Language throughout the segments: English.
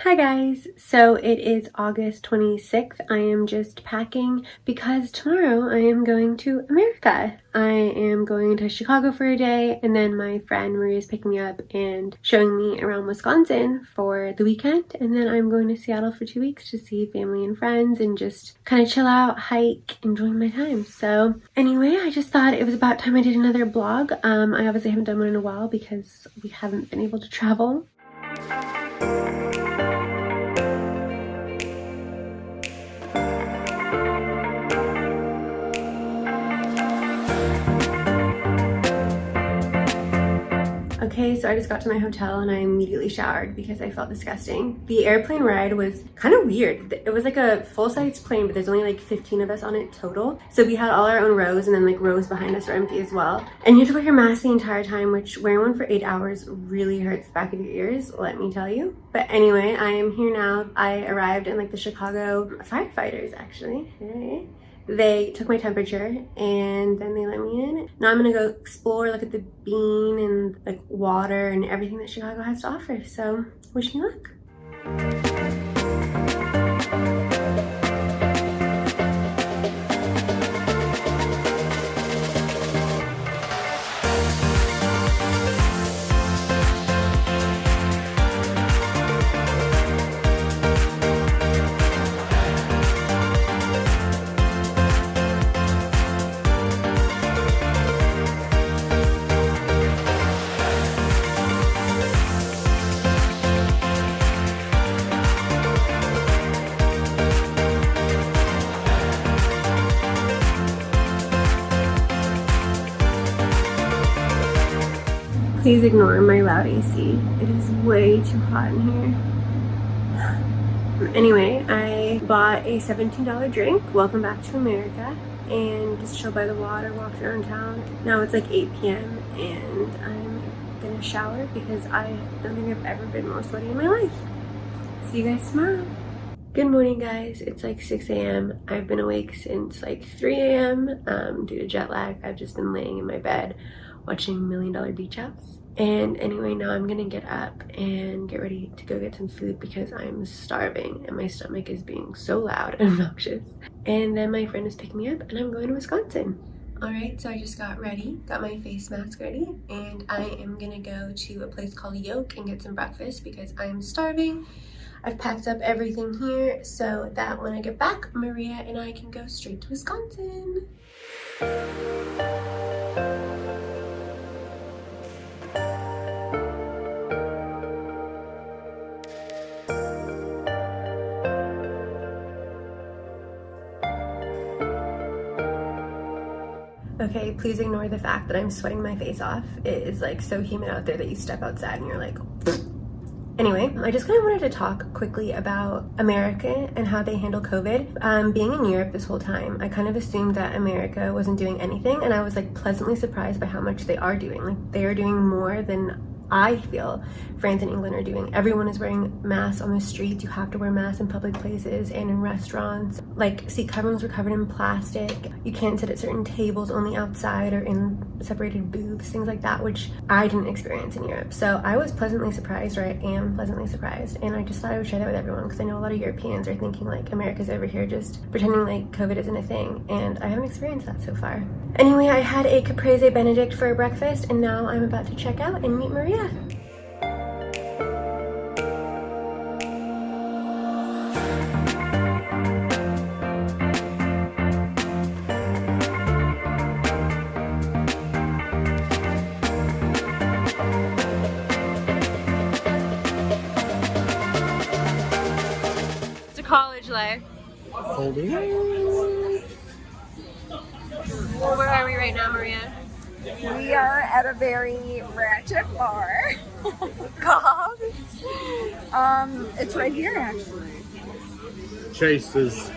Hi guys, so it is August 26th. I am just packing because tomorrow I am going to America. I am going to Chicago for a day, and then my friend Maria is picking me up and showing me around Wisconsin for the weekend, and then I'm going to Seattle for 2 weeks to see family and friends and just kind of chill out, hike, enjoying my time. So anyway, I just thought it was about time I did another vlog. I obviously haven't done one in a while because we haven't been able to travel. Okay, so I just got to my hotel and I immediately showered because I felt disgusting. The airplane ride was kind of weird. It was like a full-size plane, but there's only like 15 of us on it total. So we had all our own rows, and then like rows behind us are empty as well. And you have to wear your mask the entire time, which wearing one for 8 hours really hurts the back of your ears, let me tell you. But anyway, I am here now. I arrived in like the Chicago firefighters actually. Hey. They took my temperature and then they let me in. Now I'm gonna go explore, look at the bean and like water and everything that Chicago has to offer. So wish me luck. Please ignore my loud AC. It is way too hot in here. Anyway, I bought a $17 drink, welcome back to America, and just chill by the water, walked around town. Now it's like 8 p.m. and I'm gonna shower because I don't think I've ever been more sweaty in my life. See you guys tomorrow. Good morning guys, it's like 6 a.m. I've been awake since like 3 a.m. Due to jet lag. I've just been laying in my bed watching $1 Million Beach House. And anyway, now I'm gonna get up and get ready to go get some food because I'm starving and my stomach is being so loud and obnoxious. And then my friend is picking me up and I'm going to Wisconsin. Alright, so I just got ready, got my face mask ready, and I am gonna go to a place called Yoke and get some breakfast because I'm starving. I've packed up everything here so that when I get back, Maria and I can go straight to Wisconsin. Okay, please ignore the fact that I'm sweating my face off. It is like so humid out there that you step outside and you're like, anyway, I just kind of wanted to talk quickly about America and how they handle COVID. Being in Europe this whole time, I kind of assumed that America wasn't doing anything, and I was like pleasantly surprised by how much they are doing. Like they are doing more than I feel France and England are doing. Everyone is wearing masks on the streets. You have to wear masks in public places and in restaurants. Like seat coverings were covered in plastic. You can't sit at certain tables, only outside or in separated booths, things like that, which I didn't experience in Europe. So I was pleasantly surprised, or I am pleasantly surprised. And I just thought I would share that with everyone because I know a lot of Europeans are thinking like America's over here just pretending like COVID isn't a thing. And I haven't experienced that so far. Anyway, I had a caprese benedict for breakfast and now I'm about to check out and meet Maria. College life. Holding. Where are we right now, Maria? We are at a very ratchet bar called, it's right here actually. Chases.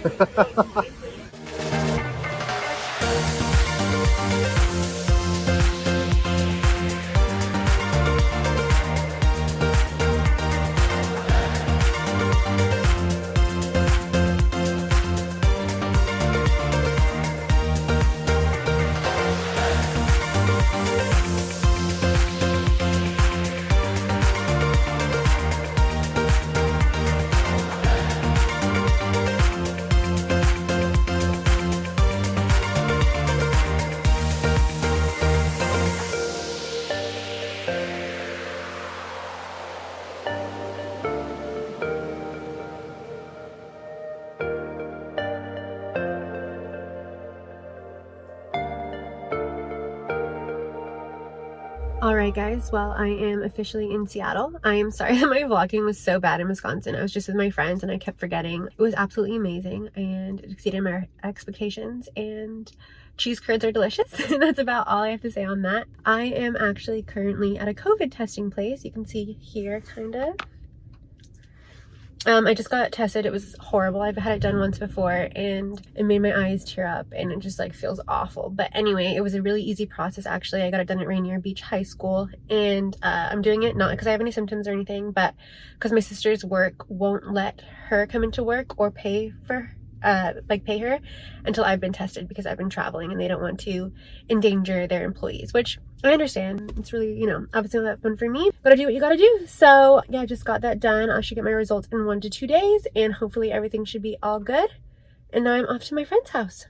Alright guys, well I am officially in Seattle. I am sorry that my vlogging was so bad in Wisconsin. I was just with my friends and I kept forgetting. It was absolutely amazing and it exceeded my expectations, and cheese curds are delicious. That's about all I have to say on that. I am actually currently at a COVID testing place. You can see here kind of. I just got tested. It was horrible. I've had it done once before and it made my eyes tear up and it just like feels awful. But anyway, it was a really easy process actually. I got it done at Rainier Beach High School, and I'm doing it not because I have any symptoms or anything, but because my sister's work won't let her come into work or pay for pay her until I've been tested, because I've been traveling and they don't want to endanger their employees, which I understand. It's really, you know, obviously not fun for me. Gotta do what you gotta do. So yeah, I just got that done. I should get my results in 1 to 2 days and hopefully everything should be all good. And now I'm off to my friend's house.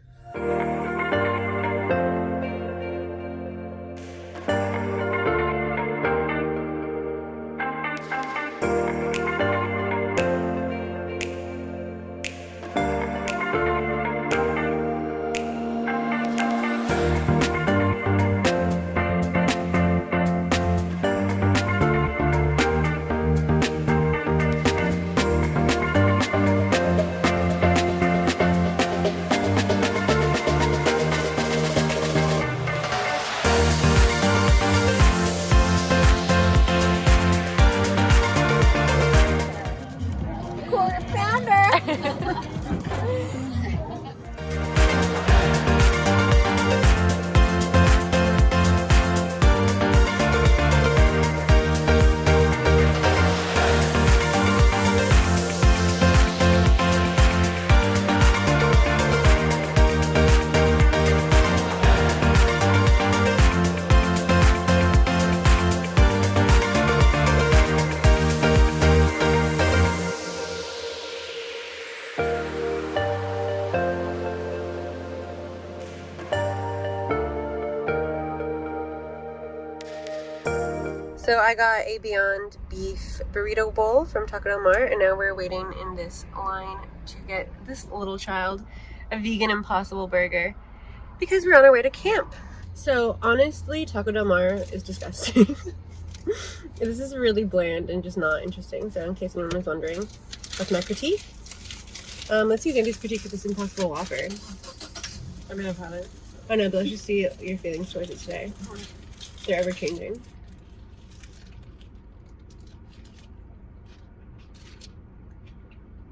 So I got a Beyond Beef burrito bowl from Taco Del Mar, and now we're waiting in this line to get this little child a vegan Impossible burger because we're on our way to camp. So honestly, Taco Del Mar is disgusting. This is really bland and just not interesting. So in case anyone was wondering, that's my critique. Let's use Andy's critique with this Impossible Whopper. I mean, I've had it. I know, but let's just see your feelings towards it today. They're ever changing.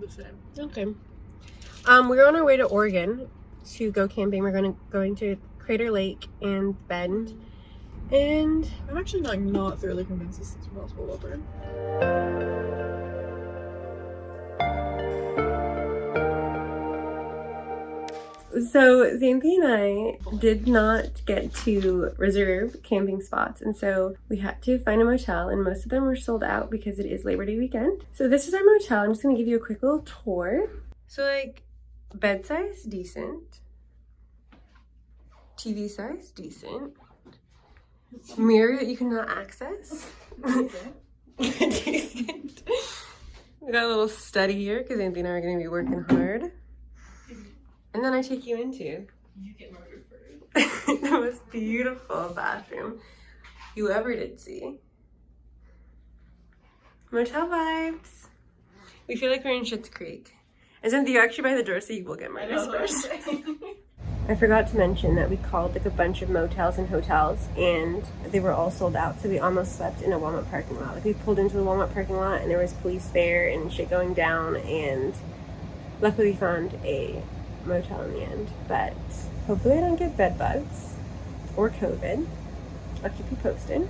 The same. Okay. We're on our way to Oregon to go camping. We're going to Crater Lake and Bend. And I'm actually not thoroughly convinced this is Impossible Whopper. so Xanthi and I did not get to reserve camping spots, and so we had to find a motel, and most of them were sold out because it is Labor Day weekend. So this is our motel. I'm just gonna give you a quick little tour. So like bed size, decent. TV size, decent. Mirror that you cannot access. Decent. We got a little study here because Anthony and I are going to be working hard. And then I take you into the most beautiful bathroom you ever did see. Motel vibes. We feel like we're in Schitt's Creek. And since you're actually by the door, so you will get murders first. I forgot to mention that we called like a bunch of motels and hotels and they were all sold out, so we almost slept in a Walmart parking lot. Like we pulled into the Walmart parking lot and there was police there and shit going down, and luckily we found a motel in the end. But hopefully I don't get bed bugs or COVID. I'll keep you posted.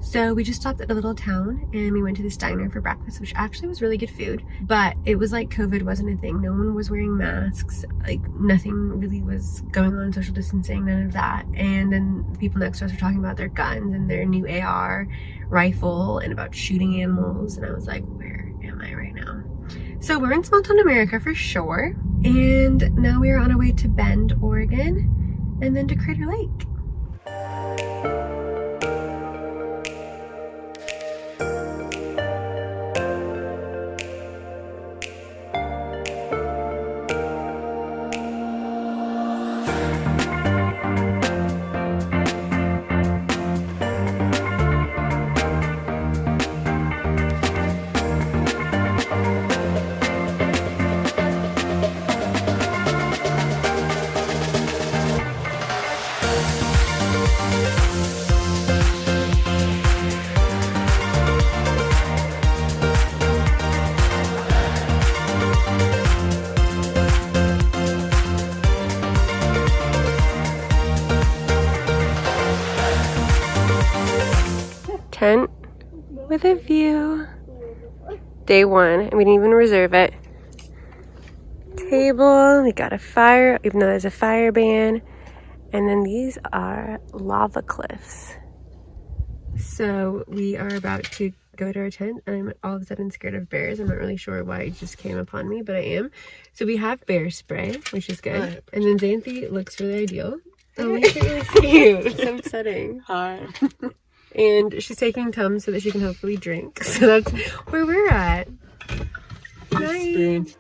So we just stopped at a little town and we went to this diner for breakfast, which actually was really good food, but it was like COVID wasn't a thing. No one was wearing masks, like nothing really was going on, social distancing, none of that. And then the people next to us were talking about their guns and their new AR rifle and about shooting animals, and I was like, where am I right now? So we're in small town America for sure, and now we are on our way to Bend, Oregon, and then to Crater Lake. Tent with a view. Day one, and we didn't even reserve it. Table, we got a fire, even though there's a fire ban. And then these are lava cliffs. So we are about to go to our tent. I'm all of a sudden scared of bears. I'm not really sure why it just came upon me, but I am. So we have bear spray, which is good. And then Xanthi looks really ideal. Oh, look at really cute. It's so upsetting. Hi. And she's taking Tums so that she can hopefully drink. So that's where we're at. Nice.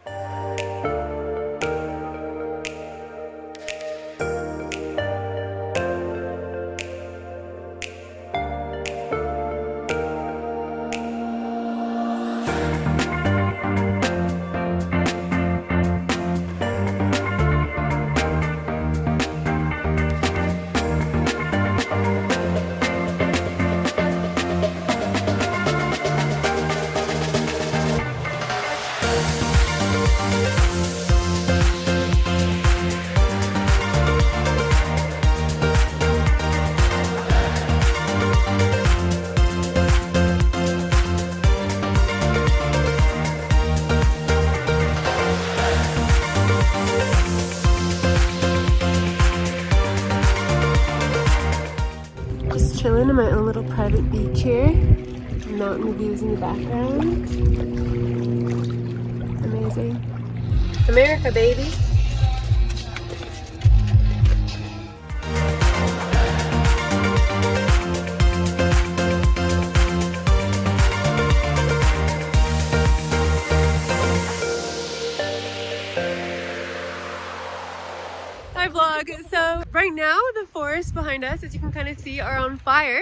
Chilling in my own little private beach here. Mountain views in the background. Amazing. America, baby. Hi vlog. So right now the forest behind us, as you can kind of see, are on fire,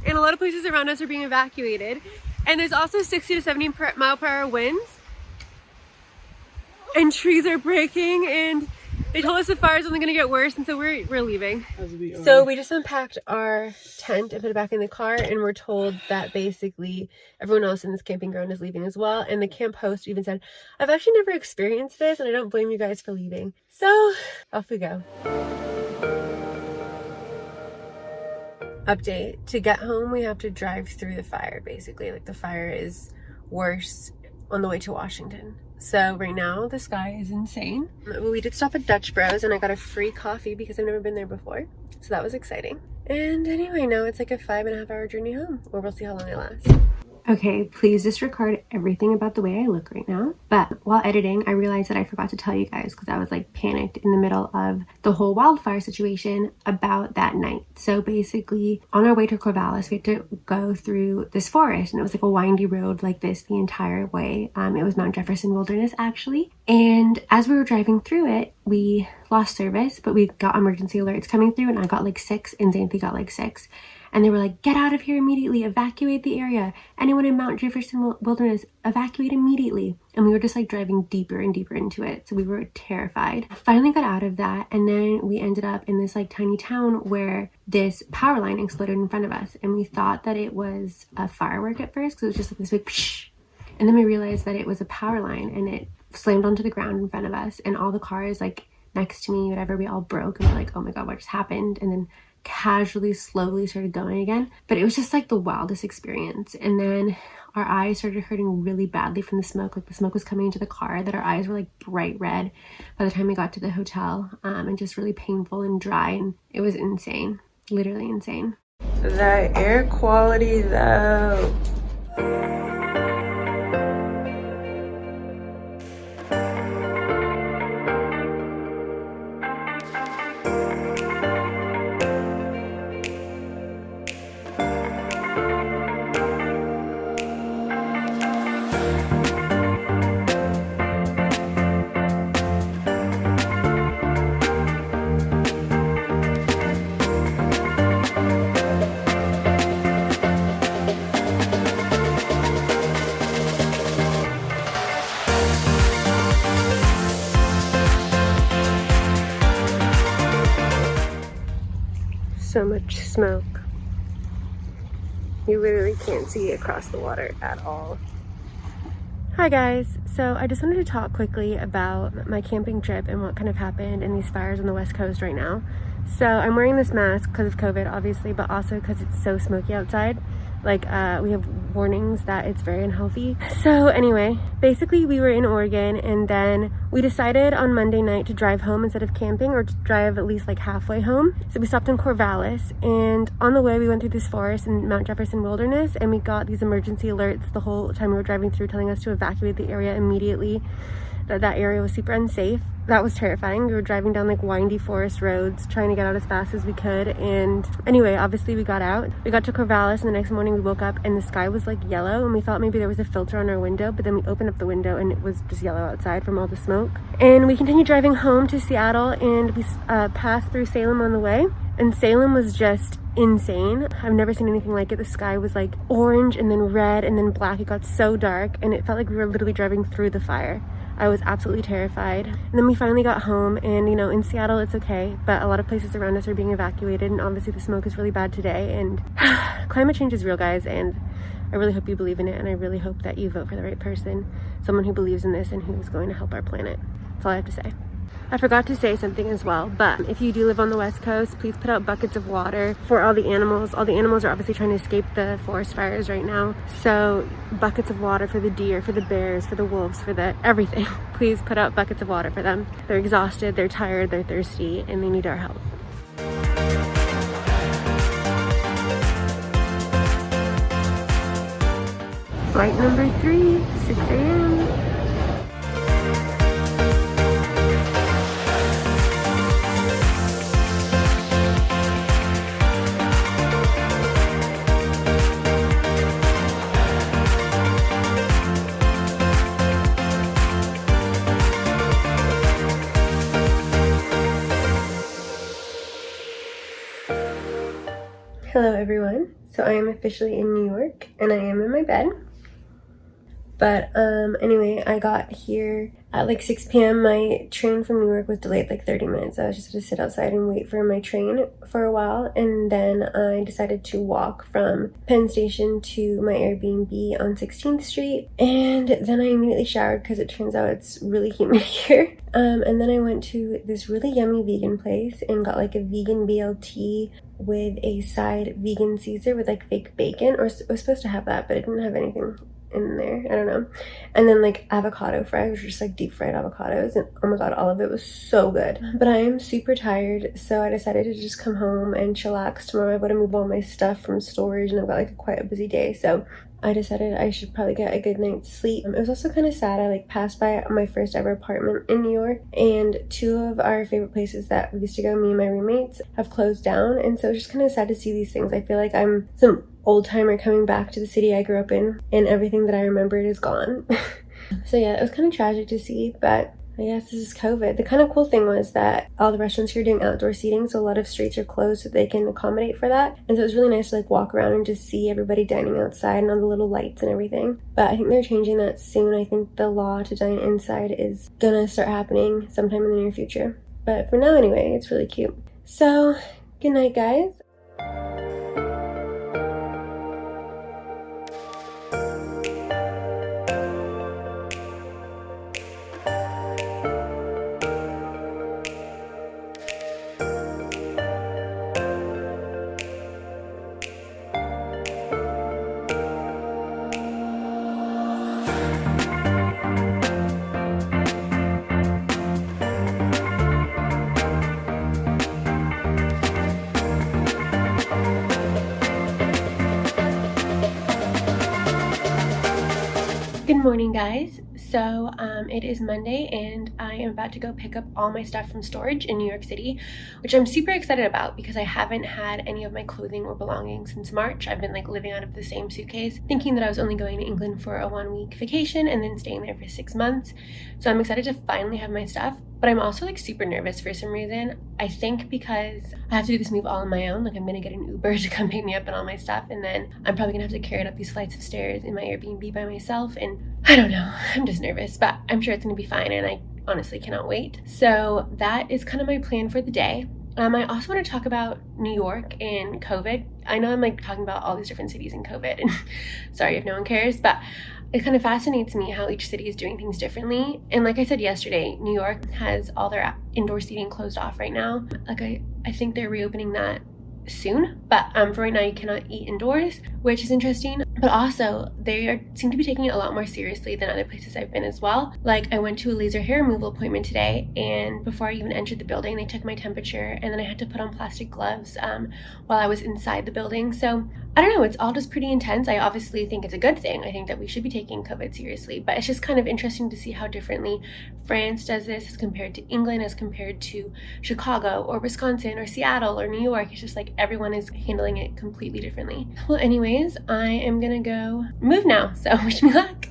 and a lot of places around us are being evacuated, and there's also 60 to 70 mile per hour winds, and trees are breaking, and they told us the fire's only going to get worse, and so we're leaving. So we just unpacked our tent and put it back in the car, and we're told that basically everyone else in this camping ground is leaving as well. And the camp host even said, I've actually never experienced this, and I don't blame you guys for leaving. So off we go. Update: to get home we have to drive through the fire, basically. Like, the fire is worse on the way to Washington. So right now the sky is insane. We did stop at Dutch Bros and I got a free coffee because I've never been there before, so that was exciting. And anyway, now it's like a 5.5 hour journey home, or we'll see how long it lasts. Okay, please disregard everything about the way I look right now. But while editing, I realized that I forgot to tell you guys, because I was like panicked in the middle of the whole wildfire situation about that night. So basically, on our way to Corvallis, we had to go through this forest, and it was like a windy road like this the entire way. It was Mount Jefferson Wilderness, actually. And as we were driving through it, we lost service, but we got emergency alerts coming through, and I got like 6 and Xanthi got like 6. And they were like, get out of here immediately, evacuate the area. Anyone in Mount Jefferson Wilderness, evacuate immediately. And we were just like driving deeper and deeper into it. So we were terrified. Finally got out of that. And then we ended up in this like tiny town where this power line exploded in front of us. And we thought that it was a firework at first, because it was just like this big psh. And then we realized that it was a power line, and it slammed onto the ground in front of us. And all the cars like next to me, whatever, we all broke. And we're like, oh my God, what just happened? And then casually, slowly started going again. But it was just like the wildest experience. And then our eyes started hurting really badly from the smoke. Like, the smoke was coming into the car, that our eyes were like bright red by the time we got to the hotel, and just really painful and dry. And it was insane, literally insane. The air quality though. So much smoke. You literally can't see across the water at all. Hi guys, so I just wanted to talk quickly about my camping trip and what kind of happened in these fires on the west coast right now. So I'm wearing this mask because of COVID, obviously, but also because it's so smoky outside. Like, we have warnings that it's very unhealthy. So anyway, basically we were in Oregon, and then we decided on Monday night to drive home instead of camping, or to drive at least like halfway home. So we stopped in Corvallis, and on the way we went through this forest in Mount Jefferson Wilderness, and we got these emergency alerts the whole time we were driving through, telling us to evacuate the area immediately, that area was super unsafe. That was terrifying. We were driving down like windy forest roads, trying to get out as fast as we could. And anyway, obviously we got out. We got to Corvallis, and the next morning we woke up and the sky was like yellow, and we thought maybe there was a filter on our window, but then we opened up the window and it was just yellow outside from all the smoke. And we continued driving home to Seattle, and we passed through Salem on the way. And Salem was just insane. I've never seen anything like it. The sky was like orange and then red and then black. It got so dark, and it felt like we were literally driving through the fire. I was absolutely terrified. And then we finally got home, and you know, in Seattle it's okay, but a lot of places around us are being evacuated, and obviously the smoke is really bad today. And climate change is real, guys, and I really hope you believe in it, and I really hope that you vote for the right person, someone who believes in this and who's going to help our planet. That's all I have to say. I forgot to say something as well, but if you do live on the West Coast, please put out buckets of water for all the animals. All the animals are obviously trying to escape the forest fires right now. So buckets of water for the deer, for the bears, for the wolves, for the everything. Please put out buckets of water for them. They're exhausted, they're tired, they're thirsty, and they need our help. Flight number 3, 6 a.m. Hello everyone. So I am officially in New York, and I am in my bed. But anyway, I got here at like 6 p.m. My train from New York was delayed like 30 minutes. I was just gonna sit outside and wait for my train for a while, and then I decided to walk from Penn Station to my Airbnb on 16th Street, and then I immediately showered because it turns out it's really humid here. And then I went to this really yummy vegan place and got like a vegan BLT with a side vegan Caesar with like fake bacon, or it was supposed to have that, but it didn't have anything in there, I don't know. And then like avocado fries, which are just like deep fried avocados, and oh my god, all of it was so good. But I am super tired, so I decided to just come home and chillax. Tomorrow I've got to move all my stuff from storage, and I've got like quite a busy day, so I decided I should probably get a good night's sleep. It was also kind of sad. I like passed by my first ever apartment in New York, and 2 of our favorite places that we used to go, me and my roommates, have closed down, and so it's just kind of sad to see these things. I feel like I'm some old timer coming back to the city I grew up in, and everything that I remembered is gone. So yeah, it was kind of tragic to see, but I guess this is COVID. The kind of cool thing was that all the restaurants here are doing outdoor seating, so a lot of streets are closed so they can accommodate for that. And so it was really nice to like walk around and just see everybody dining outside and all the little lights and everything. But I think they're changing that soon. I think the law to dine inside is gonna start happening sometime in the near future. But for now anyway, it's really cute. So, good night guys. Good morning guys. So it is Monday, and I am about to go pick up all my stuff from storage in New York City, which I'm super excited about because I haven't had any of my clothing or belongings since March. I've been like living out of the same suitcase, thinking that I was only going to England for a 1-week vacation and then staying there for 6 months. So I'm excited to finally have my stuff, but I'm also like super nervous for some reason. I think because I have to do this move all on my own. Like I'm gonna get an Uber to come pick me up and all my stuff, and then I'm probably gonna have to carry it up these flights of stairs in my Airbnb by myself, and I don't know, I'm just nervous, but I'm sure it's gonna be fine, and I honestly cannot wait. So that is kind of my plan for the day. I also want to talk about New York and COVID. I know I'm like talking about all these different cities in COVID, and sorry if no one cares, but it kind of fascinates me how each city is doing things differently. And like I said yesterday, New York has all their indoor seating closed off right now. Like I I think they're reopening that soon, but for right now you cannot eat indoors, which is interesting. But also seem to be taking it a lot more seriously than other places I've been as well. Like, I went to a laser hair removal appointment today, and before I even entered the building they took my temperature, and then I had to put on plastic gloves while I was inside the building. So I don't know, it's all just pretty intense. I obviously think it's a good thing. I think that we should be taking COVID seriously, but it's just kind of interesting to see how differently France does this as compared to England, as compared to Chicago or Wisconsin or Seattle or New York. It's just like everyone is handling it completely differently. Well, anyways, I am gonna go move now, so wish me luck.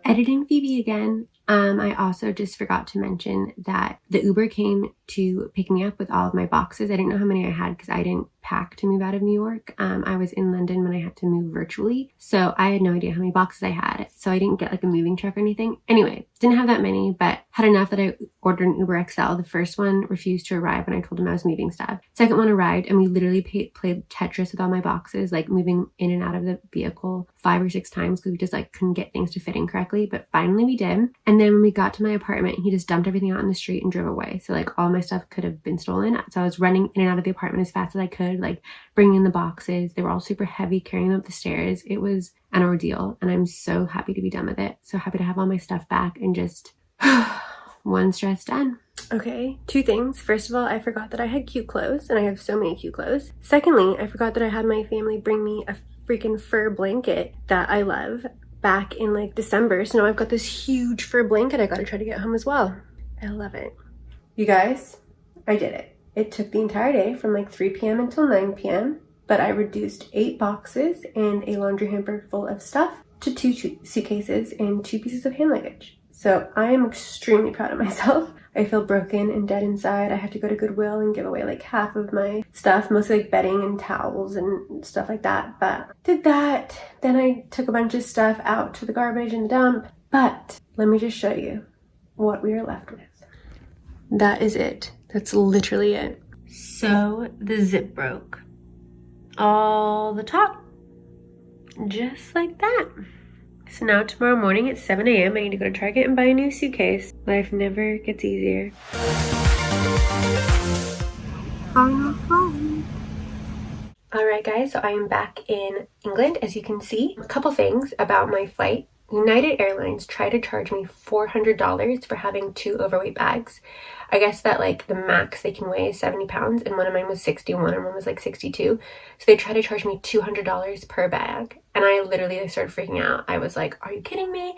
Editing Phoebe again. I also just forgot to mention that the Uber came to pick me up with all of my boxes. I didn't know how many I had because I didn't pack to move out of New York. I was in London when I had to move virtually, so I had no idea how many boxes I had, so I didn't get like a moving truck or anything. Anyway, didn't have that many, but had enough that I ordered an Uber XL. The first one refused to arrive when I told him I was moving stuff. Second one arrived, and we literally played Tetris with all my boxes, like moving in and out of the vehicle 5 or 6 times because we just like couldn't get things to fit in correctly, but finally we did. And then when we got to my apartment, he just dumped everything out in the street and drove away. So like all my stuff could have been stolen. So I was running in and out of the apartment as fast as I could, like bringing in the boxes. They were all super heavy, carrying them up the stairs. It was an ordeal, and I'm so happy to be done with it. So happy to have all my stuff back and just one stress done. Okay, 2 things. First of all, I forgot that I had cute clothes, and I have so many cute clothes. Secondly, I forgot that I had my family bring me a freaking fur blanket that I love back in like December. So now I've got this huge fur blanket I gotta try to get home as well. I love it. You guys, I did it. It took the entire day from like 3 p.m. until 9 p.m. but I reduced 8 boxes and a laundry hamper full of stuff to 2 suitcases and 2 pieces of hand luggage. So I am extremely proud of myself. I feel broken and dead inside. I had to go to Goodwill and give away like half of my stuff, mostly like bedding and towels and stuff like that, but did that. Then I took a bunch of stuff out to the garbage and the dump, but let me just show you what we are left with. That is it. That's literally it. So the zip broke. All the top. Just like that. So now tomorrow morning at 7 a.m. I need to go to Target and buy a new suitcase. Life never gets easier. Final flight. Alright guys, so I am back in England, as you can see. A couple things about my flight. United Airlines tried to charge me $400 for having 2 overweight bags. I guess that like the max they can weigh is 70 pounds, and one of mine was 61 and one was like 62. So they tried to charge me $200 per bag, and I literally started freaking out. I was like, are you kidding me?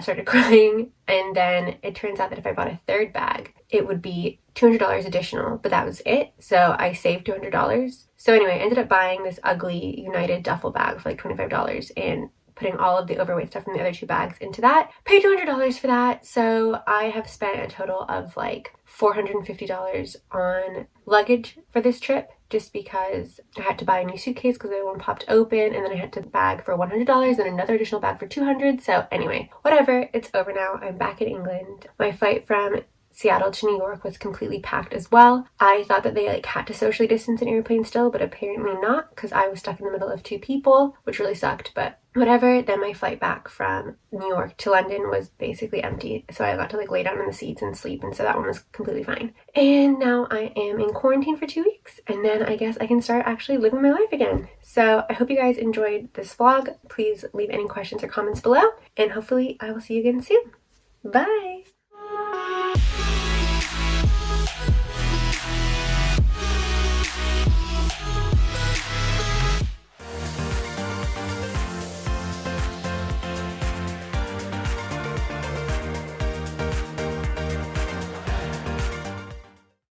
Started crying, and then it turns out that if I bought a 3rd bag, it would be $200 additional, but that was it. So I saved $200. So anyway, I ended up buying this ugly United duffel bag for like $25 and putting all of the overweight stuff from the other 2 bags into that. Paid $200 for that, so I have spent a total of like $450 on luggage for this trip, just because I had to buy a new suitcase because the other one popped open, and then I had to bag for $100 and another additional bag for $200. So anyway, whatever, it's over now. I'm back in England. My flight from Seattle to New York was completely packed as well. I thought that they like had to socially distance in airplane still, but apparently not, because I was stuck in the middle of 2 people, which really sucked, but whatever. Then my flight back from New York to London was basically empty, so I got to like lay down in the seats and sleep, and so that one was completely fine. And now I am in quarantine for 2 weeks, and then I guess I can start actually living my life again. So I hope you guys enjoyed this vlog. Please leave any questions or comments below, and hopefully I will see you again soon. Bye!